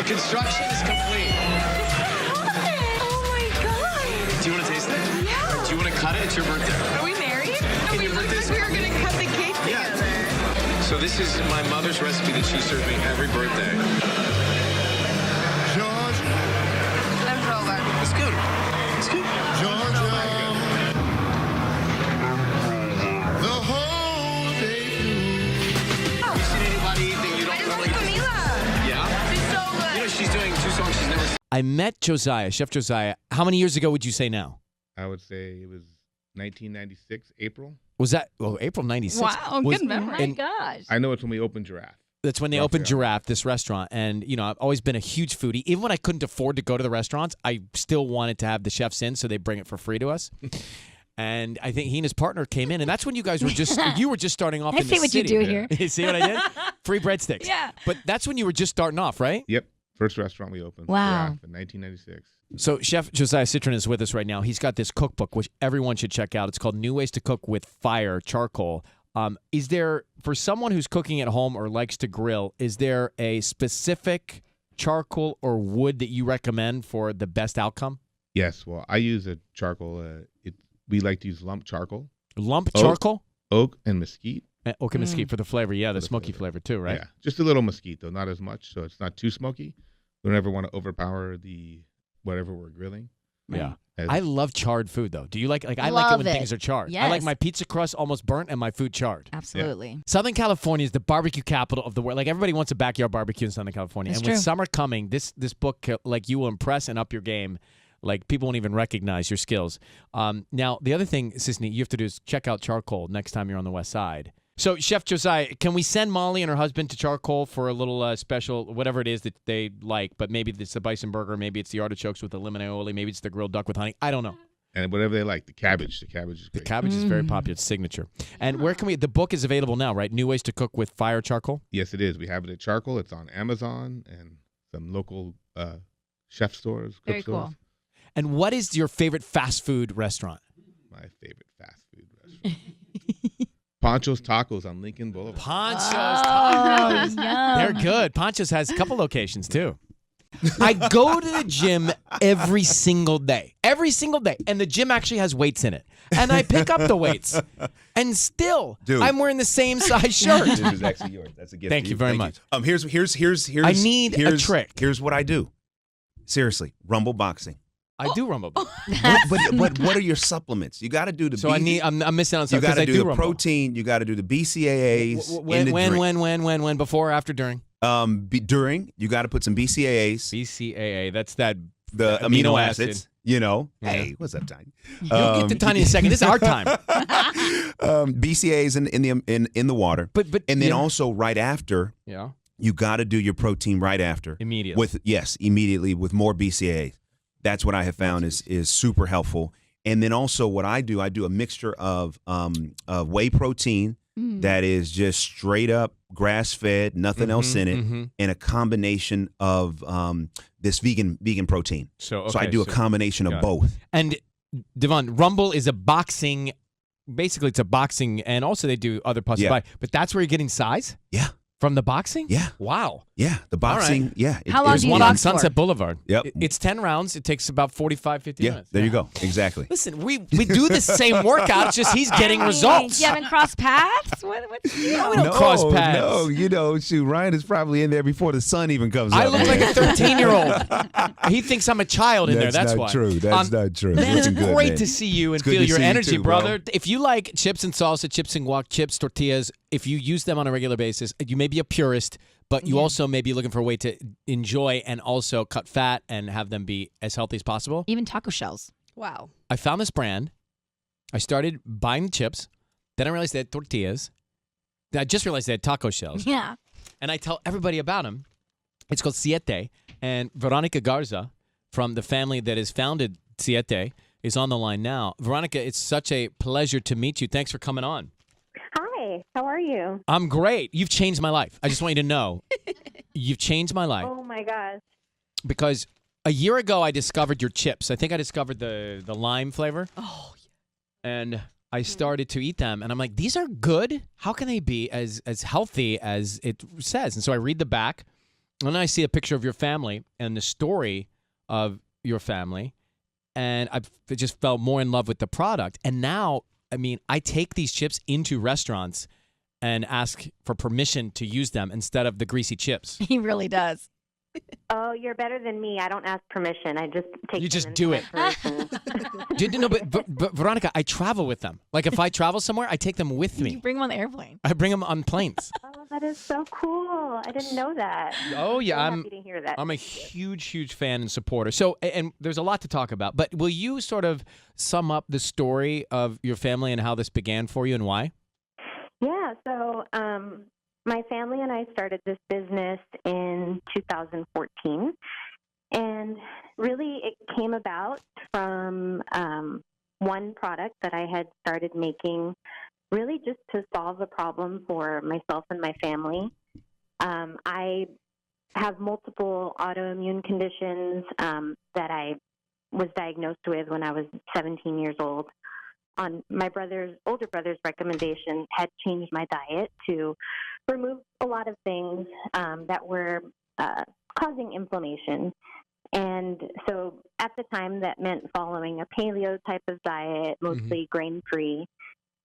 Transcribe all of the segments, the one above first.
construction is complete. Oh my God. Do you want to taste it? Yeah. Do you want to cut it? It's your birthday. Are we married? Can We your looked birthday- like we were going to cut the cake together. So this is my mother's recipe that she serves me every birthday. Georgia, I'm Rover. It's good. It's good. Georgia, the whole day through. Have you seen anybody that you I don't just really... like Camila. Yeah? She's so good. You know, she's doing 2 songs she's never seen. I met Josiah, Chef Josiah. How many years ago would you say now? I would say it was 1996, April. Was that April 96? Wow, Was- good memory. and gosh. I know it's when we opened Giraffe. That's when they Rough opened Giraffe. Giraffe, this restaurant. And, you know, I've always been a huge foodie. Even when I couldn't afford to go to the restaurants, I still wanted to have the chefs in so they bring it for free to us. And I think he and his partner came in. And that's when you guys were just, you were just starting off I in the see what you city. do here. You see what I did? Free breadsticks. Yeah. But that's when you were just starting off, right? Yep. First restaurant we opened. Wow. Giraffe in 1996. So Chef Josiah Citron is with us right now. He's got this cookbook, which everyone should check out. It's called New Ways to Cook with Fire, Charcoal. Is there, for someone who's cooking at home or likes to grill, is there a specific charcoal or wood that you recommend for the best outcome? Yes. Well, I use a charcoal. We like to use lump charcoal, Lump Oak. charcoal? oak, and mesquite. Oak and mesquite for the flavor. Yeah, the For the smoky flavor. flavor too, right? Yeah. Just a little mesquite, though, not as much, so it's not too smoky. We don't ever want to overpower the whatever we're grilling. Yeah. As- I love charred food though. Do you like I like it Love when it. things are charred. I like Yes. my pizza crust almost burnt and my food charred. Absolutely. Southern California is the barbecue capital of the world. Like everybody wants a backyard barbecue in Southern California. That's and with true. summer coming, this book like you will impress and up your game. Like people won't even recognize your skills. Now the other thing, Sisney, you have to do is check out Charcoal next time you're on the West Side. So Chef Josiah, can we send Molly and her husband to Charcoal for a little special, whatever it is that they like? But maybe it's the bison burger, maybe it's the artichokes with the lemon aioli, maybe it's the grilled duck with honey. I don't know. and whatever they like. The cabbage. The cabbage is The great. cabbage is very popular. It's signature. And where can we? The book is available now, right? New Ways to Cook with Fire, Charcoal. Yes, it is. We have it at Charcoal. It's on Amazon and some local chef stores, cook Very stores. cool. And what is your favorite fast food restaurant? My favorite fast food restaurant. Poncho's Tacos on Lincoln Boulevard. Poncho's Oh, Tacos. yum. They're good. Poncho's has a couple locations too. I go to the gym every single day. Every single day. And the gym actually has weights in it. And I pick up the weights. And still, Dude. I'm wearing the same size shirt. This is actually yours. That's a gift. Thank for you very much. Here's I need a trick. Here's what I do. Seriously, Rumble Boxing. I do rumble. But what are your supplements? You got to do the. So I'm missing on You something got because I to do do the rumble. protein. You got to do the BCAAs. in the drink. When, before, after, during? During, you got to put some BCAAs, BCAA. That's that. the amino amino acid. acids. You know, Yeah. hey, what's up, Tiny? You'll get to Tiny in a second. This is our time. BCAAs in the water, But and then yeah. also right after, Yeah. you got to do your protein right after. Immediately. Immediately with more BCAAs. That's what I have found is super helpful. And then also what I do a mixture of whey protein that is just straight up grass fed, nothing else in it, and a combination of this vegan protein. So I do a combination of got it. both. And Devon, Rumble is a boxing. Basically, it's a boxing, and also they do other puzzle Yeah. buy. But that's where you're getting size Yeah. from the boxing. Yeah. Wow. Yeah. The boxing. Yeah. How long There's do you one on box for? Sunset Boulevard. Yep. It's 10 rounds. It takes about 45, 50 Yeah. minutes. There you go. Exactly. Listen, we do the same workout. It's just he's getting results. You haven't crossed paths? What's the deal? We don't cross paths. No, shoot, Ryan is probably in there before the sun even comes I up. look like a 13-year-old. He thinks I'm a child in there. That's That's not why. true. That's not true. Man, it's Looking good, great man. to see you and It's good feel to your see you energy, too, bro. brother. If you like chips and salsa, chips and guac, chips, tortillas, if you use them on a regular basis, you may be a purist, but you also may be looking for a way to enjoy and also cut fat and have them be as healthy as possible. Even taco shells. Wow. I found this brand. I started buying the chips. Then I realized they had tortillas. Then I just realized they had taco shells. Yeah. And I tell everybody about them. It's called Siete. And Veronica Garza from the family that has founded Siete is on the line now. Veronica, it's such a pleasure to meet you. Thanks for coming on. Hi, how are you? I'm great. You've changed my life. I just want you to know. You've changed my life Oh my gosh. because a year ago I discovered your chips. I think I discovered the lime flavor. Oh, And I started to eat them and I'm like, these are good. How can they be as healthy as it says? And so I read the back And I see a picture of your family and the story of your family, and I just fell more in love with the product. And now, I mean, I take these chips into restaurants and ask for permission to use them instead of the greasy chips. He really does. Oh, you're better than me. I don't ask permission. I just take You them just into do my it. purse and- But Veronica, I travel with them. Like if I travel somewhere, I take them with You me. bring him on the airplane. I bring them on planes. Oh, that is so cool. I didn't know that. Oh yeah, I'm happy to hear that. I'm a huge fan and supporter. So, and there's a lot to talk about. But will you sort of sum up the story of your family and how this began for you and why? Yeah, so my family and I started this business in 2014, and really it came about from one product that I had started making really just to solve a problem for myself and my family. I have multiple autoimmune conditions that I was diagnosed with when I was 17 years old. On my older brother's recommendation, had changed my diet to remove a lot of things that were causing inflammation. And so at the time, that meant following a paleo type of diet, mostly grain-free.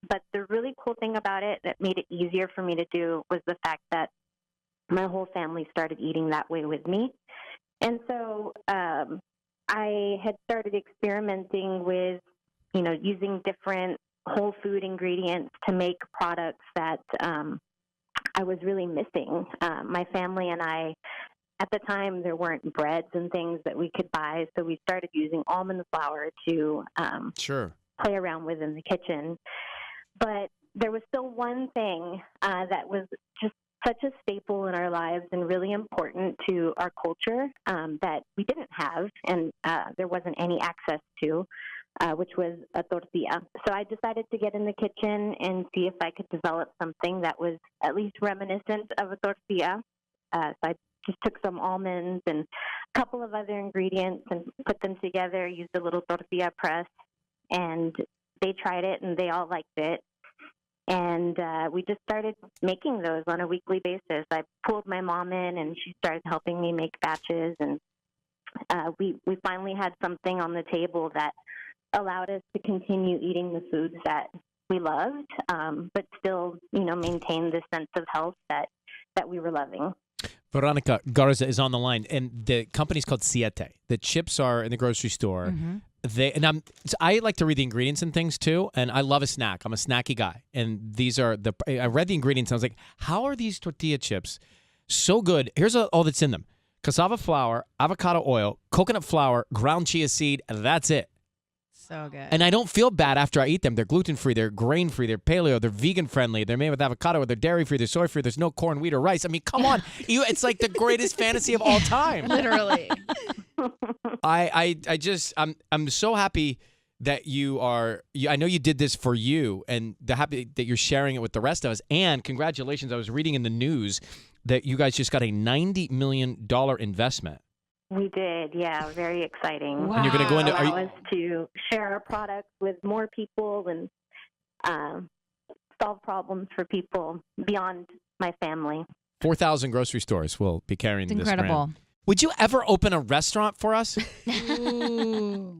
But the really cool thing about it that made it easier for me to do was the fact that my whole family started eating that way with me. And so I had started experimenting with using different whole food ingredients to make products that I was really missing. My family and I, at the time, there weren't breads and things that we could buy, so we started using almond flour to play around with in the kitchen. But there was still one thing that was just such a staple in our lives and really important to our culture that we didn't have and there wasn't any access to, which was a tortilla. So I decided to get in the kitchen and see if I could develop something that was at least reminiscent of a tortilla. So I just took some almonds and a couple of other ingredients and put them together, used a little tortilla press, and they tried it and they all liked it. And we just started making those on a weekly basis. I pulled my mom in, and she started helping me make batches. And we finally had something on the table that allowed us to continue eating the foods that we loved, but still, maintain this sense of health that we were loving. Veronica Garza is on the line, and the company's called Siete. The chips are in the grocery store. I like to read the ingredients and things too, and I love a snack. I'm a snacky guy, and these are I read the ingredients and I was like, how are these tortilla chips so good? Here's all that's in them: cassava flour, avocado oil, coconut flour, ground chia seed. That's it. So good. And I don't feel bad after I eat them. They're gluten-free, they're grain-free, they're paleo, they're vegan-friendly, they're made with avocado, they're dairy-free, they're soy-free, there's no corn, wheat, or rice. I mean, come on. It's like the greatest fantasy of all time. Literally. I'm so happy that I know you did this for you, and happy that you're sharing it with the rest of us. And congratulations, I was reading in the news that you guys just got a $90 million investment. We did, yeah, very exciting. Wow. And you're going to go into allow us to share our products with more people and solve problems for people beyond my family. 4,000 grocery stores will be carrying It's this incredible. brand. Would you ever open a restaurant for us? Oh,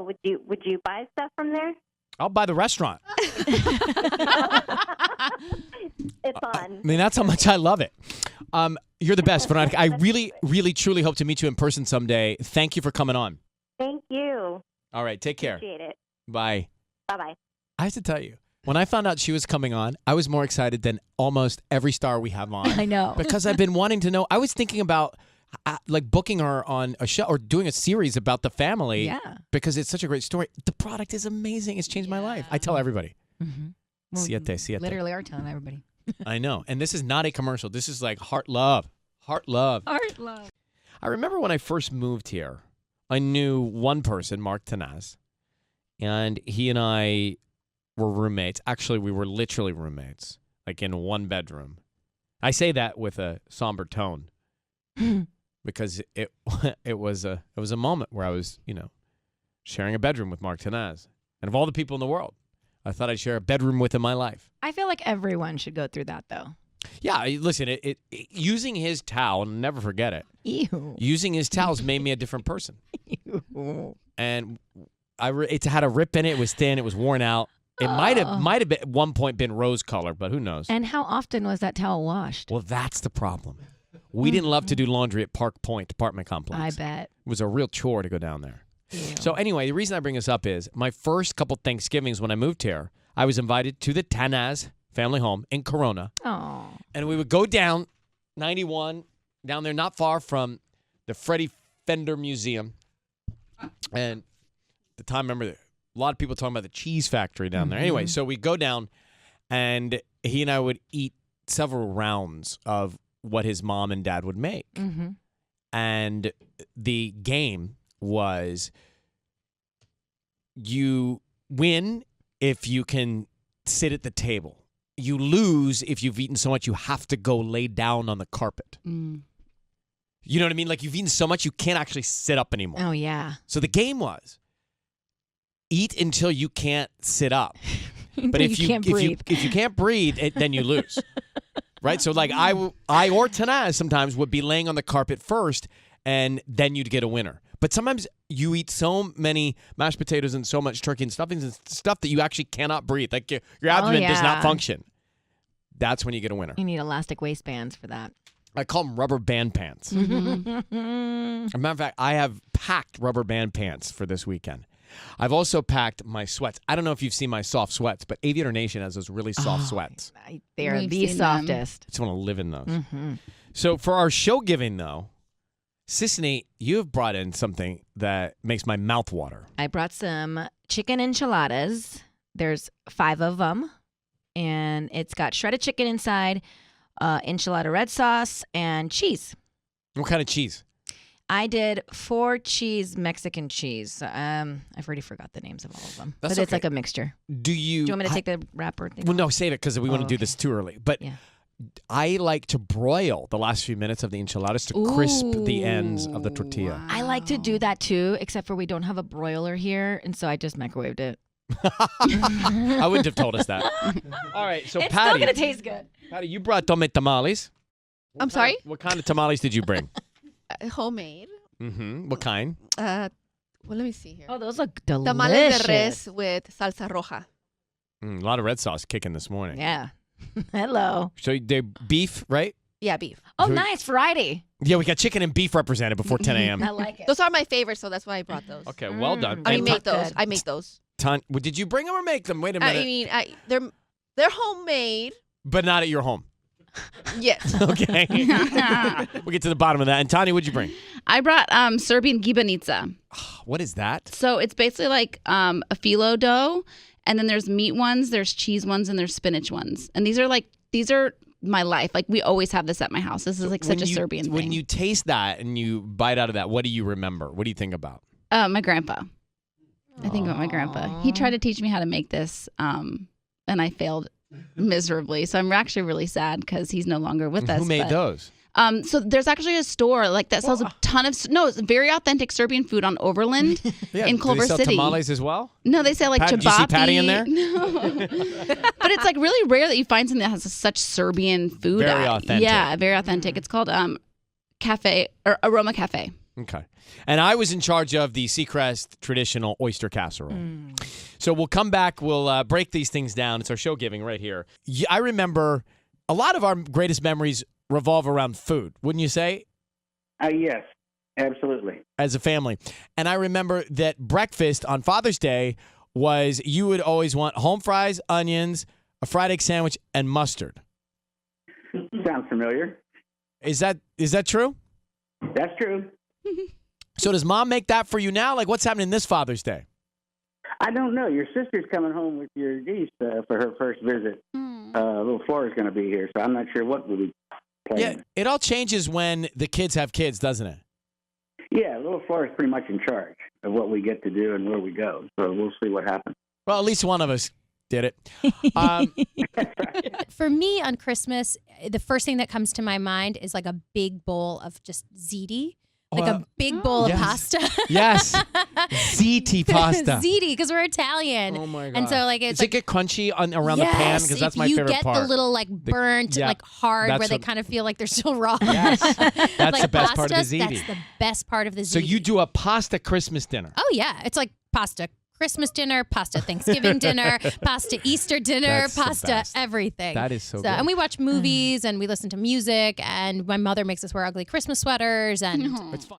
would you buy stuff from there? I'll buy the restaurant. It's on. I mean, that's how much I love it. You're the best, Veronica. I really, really, truly hope to meet you in person someday. Thank you for coming on. Thank you. All right, take care. Appreciate it. Bye. Bye-bye. I have to tell you, when I found out she was coming on, I was more excited than almost every star we have on. I know. Because I've been wanting to know. I was thinking about booking her on a show or doing a series about the family. Yeah. Because it's such a great story. The product is amazing. It's changed my life. I tell everybody. Well, Siete. Literally are telling everybody. I know. And this is not a commercial. This is like heart love. Heart love. Heart love. I remember when I first moved here, I knew one person, Mark Tanaz, and he and I were roommates. Actually, we were literally roommates, like in one bedroom. I say that with a somber tone because it was a moment where I was, sharing a bedroom with Mark Tanaz. And of all the people in the world, I thought I'd share a bedroom with in my life. I feel like everyone should go through that, though. Yeah, listen, using his towel, and never forget it. Ew. Using his towels made me a different person. Ew. And it had a rip in it. It was thin. It was worn out. It might have been, at one point been rose color, but who knows? And how often was that towel washed? Well, that's the problem. We didn't love to do laundry at Park Point apartment complex. I bet. It was a real chore to go down there. Ew. So anyway, the reason I bring this up is my first couple Thanksgivings when I moved here, I was invited to the Tanaz family home in Corona. Oh. And we would go down 91, down there not far from the Freddie Fender Museum. And at the time, remember, a lot of people talking about the cheese factory down there. Anyway, so we go down, and he and I would eat several rounds of what his mom and dad would make. Mm-hmm. And the game was you win if you can sit at the table. You lose if you've eaten so much you have to go lay down on the carpet. Mm. You know what I mean? Like you've eaten so much you can't actually sit up anymore. Oh, yeah. So the game was eat until you can't sit up. But if you can't breathe, then you lose. Right? So like I or Tanaz sometimes would be laying on the carpet first, and then you'd get a winner. But sometimes you eat so many mashed potatoes and so much turkey and stuffings and stuff that you actually cannot breathe. Like your abdomen does not function. That's when you get a winner. You need elastic waistbands for that. I call them rubber band pants. Mm-hmm. As a matter of fact, I have packed rubber band pants for this weekend. I've also packed my sweats. I don't know if you've seen my soft sweats, but Aviator Nation has those really soft sweats. They are We've the seen them. softest. I just want to live in those. Mm-hmm. So for our show giving, though, Sisney, you have brought in something that makes my mouth water. I brought some chicken enchiladas. There's 5 of them, and it's got shredded chicken inside, enchilada red sauce, and cheese. What kind of cheese? I did 4 cheese Mexican cheese. I've already forgot the names of all of them. That's but it's okay. like a mixture. Do you want me to take the wrapper thing? Well, no, save it because we want to do okay. this too early. But Yeah. I like to broil the last few minutes of the enchiladas to crisp the ends of the tortilla. I like to do that too, except for we don't have a broiler here, and so I just microwaved it. I wouldn't have told us that. All right, so It's Patty, still gonna taste good. Patty, you brought tome tamales. I'm sorry? What kind of tamales did you bring? Homemade. Mm-hmm. What kind? Well, let me see here. Oh, those look delicious. Tamales de res with salsa roja. A lot of red sauce kicking this morning. Yeah. Hello. So they're beef, right? Yeah, beef. Oh, Who- nice variety. Yeah, we got chicken and beef represented before 10 a.m. I like it. Those are my favorites, so that's why I brought those. Okay, well done. I And make those. good. I make those. Well, did you bring them or make them? Wait a minute. I mean, they're homemade. But not at your home. Yes. Okay. We'll get to the bottom of that. And Tanya, what'd you bring? I brought Serbian gibanica. What is that? So it's basically like a phyllo dough, and then there's meat ones, there's cheese ones, and there's spinach ones. And these are my life. Like we always have this at my house. This is like such a Serbian thing. When you taste that and you bite out of that, what do you remember? What do you think about? My grandpa. I think about my grandpa. He tried to teach me how to make this, and I failed miserably. So I'm actually really sad because he's no longer with us. Who made those? So there's actually a store like that sells a ton of it's very authentic Serbian food on Overland in Culver do they sell City. tamales as well? No, they say like Did you chibati. see Patty in there? No. But it's like really rare that you find something that has such Serbian food. Very authentic. Yeah, very authentic. It's called Cafe or Aroma Cafe. Okay. And I was in charge of the Seacrest traditional oyster casserole. So we'll come back. We'll break these things down. It's our show giving right here. I remember a lot of our greatest memories revolve around food, wouldn't you say? Yes, absolutely. As a family. And I remember that breakfast on Father's Day was you would always want home fries, onions, a fried egg sandwich, and mustard. Sounds familiar. Is that true? That's true. So does mom make that for you now? Like what's happening this Father's Day? I don't know. Your sister's coming home with your niece for her first visit. Little Flora's going to be here, so I'm not sure what we'll be playing. Yeah, it all changes when the kids have kids, doesn't it? Yeah, little Flora's pretty much in charge of what we get to do and where we go, so we'll see what happens. Well, at least one of us did it. For me on Christmas, the first thing that comes to my mind is like a big bowl of just ziti, like a big bowl Yes. of pasta. Yes. Ziti pasta. Ziti, because we're Italian. Oh my god! And so like it's Does it get crunchy around the pan? yes, Because that's if my you favorite get part. the little like burnt, yeah, like hard, that's where they what- kind of feel like they're still raw. Yes, that's like the best part of the pastas, ziti. That's the best part of the ziti. So you do a pasta Christmas dinner. Oh yeah, it's like pasta Christmas dinner, pasta Thanksgiving dinner, pasta Easter dinner, That's the pasta best. everything. That is so good. And we watch movies and we listen to music, and my mother makes us wear ugly Christmas sweaters, and It's fun.